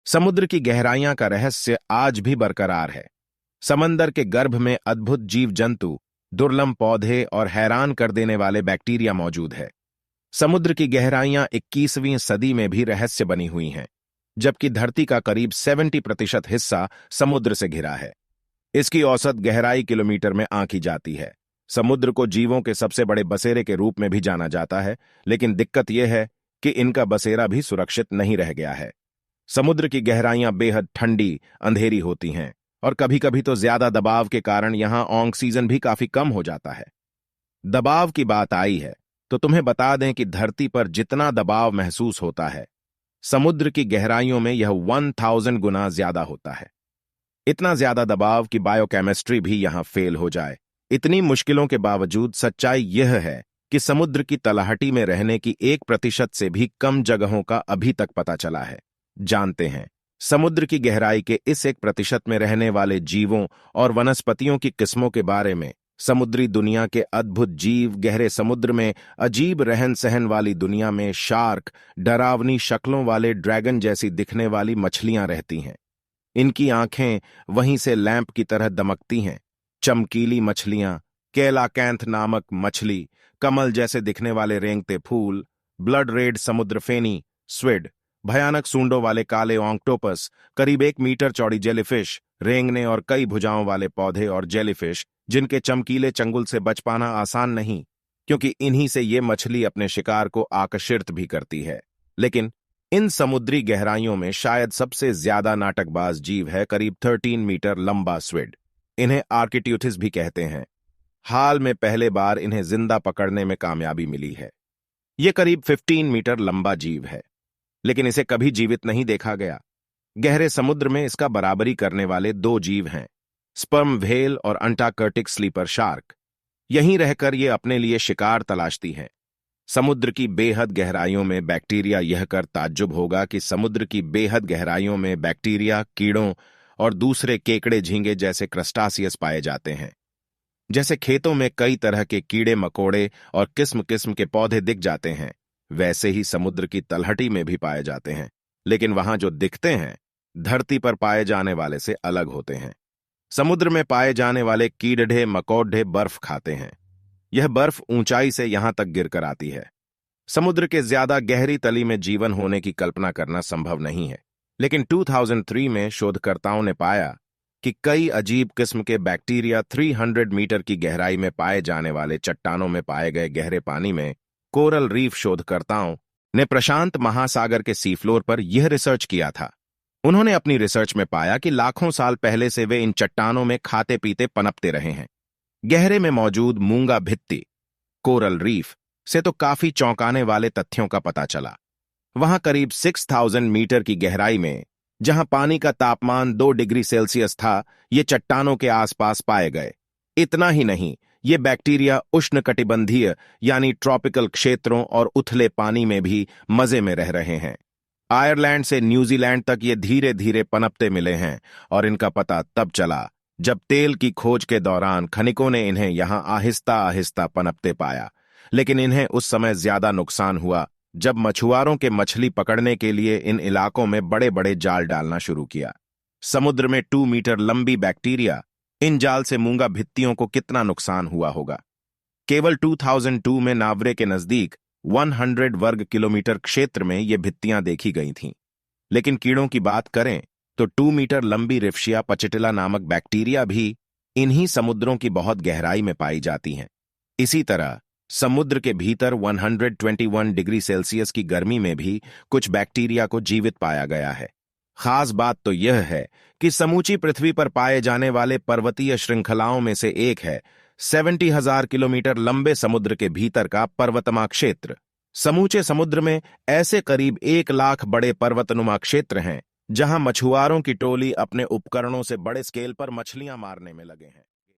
समुद्र की गहराइयां का रहस्य आज भी बरकरार है। समंदर के गर्भ में अद्भुत जीव जंतु, दुर्लभ पौधे और हैरान कर देने वाले बैक्टीरिया मौजूद है। समुद्र की गहराइयां 21वीं सदी में भी रहस्य बनी हुई हैं, जबकि धरती का करीब 70% हिस्सा समुद्र से घिरा है। इसकी औसत गहराई किलोमीटर में आंकी जाती है। समुद्र को जीवों के सबसे बड़े बसेरे के रूप में भी जाना जाता है, लेकिन दिक्कत यह है कि इनका बसेरा भी सुरक्षित नहीं रह गया है। समुद्र की गहराइयां बेहद ठंडी, अंधेरी होती हैं और कभी-कभी तो ज्यादा दबाव के कारण यहां ऑक्सीजन भी काफी कम हो जाता है। दबाव की बात आई है तो तुम्हें बता दें कि धरती पर जितना दबाव महसूस होता है, समुद्र की गहराइयों में यह 1000 गुना ज्यादा होता है। इतना ज्यादा दबाव कि बायोकेमिस्ट्री भी यहां फेल हो जाए। इतनी मुश्किलों के बावजूद सच्चाई यह है कि समुद्र की तलहटी में रहने की 1% से भी कम जगहों का अभी तक पता चला है। जानते हैं समुद्र की गहराई के इस 1% में रहने वाले जीवों और वनस्पतियों की किस्मों के बारे में। समुद्री दुनिया के अद्भुत जीव गहरे समुद्र में अजीब रहन सहन वाली दुनिया में शार्क, डरावनी शक्लों वाले ड्रैगन जैसी दिखने वाली मछलियां रहती हैं। इनकी आंखें वहीं से लैंप की तरह दमकती हैं। चमकीली मछलियां, केलाकैंथ नामक मछली, कमल जैसे दिखने वाले रेंगते फूल, ब्लड रेड समुद्र फेनी, स्क्विड, भयानक सूंडों वाले काले ऑक्टोपस, करीब 1 मीटर चौड़ी जेलीफिश, रेंगने और कई भुजाओं वाले पौधे और जेलीफिश जिनके चमकीले चंगुल से बच पाना आसान नहीं, क्योंकि इन्हीं से ये मछली अपने शिकार को आकर्षित भी करती है। लेकिन इन समुद्री गहराइयों में शायद सबसे ज्यादा नाटकबाज जीव है करीब 13 मीटर लंबा स्क्विड। इन्हें आर्किट्यूथिस भी कहते हैं। हाल में पहले बार इन्हें जिंदा पकड़ने में कामयाबी मिली है। यह करीब 15 मीटर लंबा जीव है, लेकिन इसे कभी जीवित नहीं देखा गया। गहरे समुद्र में इसका बराबरी करने वाले 2 जीव हैं, स्पर्म व्हेल और अंटार्कटिक स्लीपर शार्क। यहीं रहकर ये अपने लिए शिकार तलाशती हैं। समुद्र की बेहद गहराइयों में बैक्टीरिया, यह कर ताज्जुब होगा कि समुद्र की बेहद गहराइयों में बैक्टीरिया, कीड़ों और दूसरे केकड़े झींगे जैसे क्रस्टासियस पाए जाते हैं। जैसे खेतों में कई तरह के कीड़े मकोड़े और किस्म किस्म के पौधे दिख जाते हैं, वैसे ही समुद्र की तलहटी में भी पाए जाते हैं। लेकिन वहां जो दिखते हैं, धरती पर पाए जाने वाले से अलग होते हैं। समुद्र में पाए जाने वाले कीड़े मकोड़े बर्फ खाते हैं। यह बर्फ ऊंचाई से यहां तक गिरकर आती है। समुद्र के ज्यादा गहरी तली में जीवन होने की कल्पना करना संभव नहीं है, लेकिन 2003 में शोधकर्ताओं ने पाया कि कई अजीब किस्म के बैक्टीरिया 300 मीटर की गहराई में पाए जाने वाले चट्टानों में पाए गए गहरे पानी में कोरल रीफ। शोधकर्ताओं ने प्रशांत महासागर के सीफ्लोर पर यह रिसर्च किया था। उन्होंने अपनी रिसर्च में पाया कि लाखों साल पहले से वे इन चट्टानों में खाते पीते पनपते रहे हैं। गहरे में मौजूद मूंगा भित्ति, कोरल रीफ से तो काफी चौंकाने वाले तथ्यों का पता चला। वहां करीब 6000 मीटर की गहराई में, जहां पानी का तापमान 2 डिग्री सेल्सियस था, ये चट्टानों के आसपास पाए गए। इतना ही नहीं, ये बैक्टीरिया उष्णकटिबंधीय यानी ट्रॉपिकल क्षेत्रों और उथले पानी में भी मजे में रह रहे हैं। आयरलैंड से न्यूजीलैंड तक ये धीरे धीरे पनपते मिले हैं और इनका पता तब चला जब तेल की खोज के दौरान खनिकों ने इन्हें यहां आहिस्ता आहिस्ता पनपते पाया। लेकिन इन्हें उस समय ज्यादा नुकसान हुआ जब मछुआरों के मछली पकड़ने के लिए इन इलाकों में बड़े बड़े जाल डालना शुरू किया। समुद्र में 2 मीटर लंबी बैक्टीरिया, इन जाल से मूंगा भित्तियों को कितना नुकसान हुआ होगा। केवल 2002 में नावरे के नजदीक 100 वर्ग किलोमीटर क्षेत्र में ये भित्तियां देखी गई थीं। लेकिन कीड़ों की बात करें तो 2 मीटर लंबी रिफ्शिया पचिटिला नामक बैक्टीरिया भी इन्हीं समुद्रों की बहुत गहराई में पाई जाती हैं। इसी तरह समुद्र के भीतर 121 डिग्री सेल्सियस की गर्मी में भी कुछ बैक्टीरिया को जीवित पाया गया है। खास बात तो यह है कि समूची पृथ्वी पर पाए जाने वाले पर्वतीय श्रृंखलाओं में से एक है 70,000 किलोमीटर लंबे समुद्र के भीतर का पर्वतमा क्षेत्र। समूचे समुद्र में ऐसे करीब 1 लाख बड़े पर्वतनुमा क्षेत्र हैं, जहां मछुआरों की टोली अपने उपकरणों से बड़े स्केल पर मछलियां मारने में लगे हैं।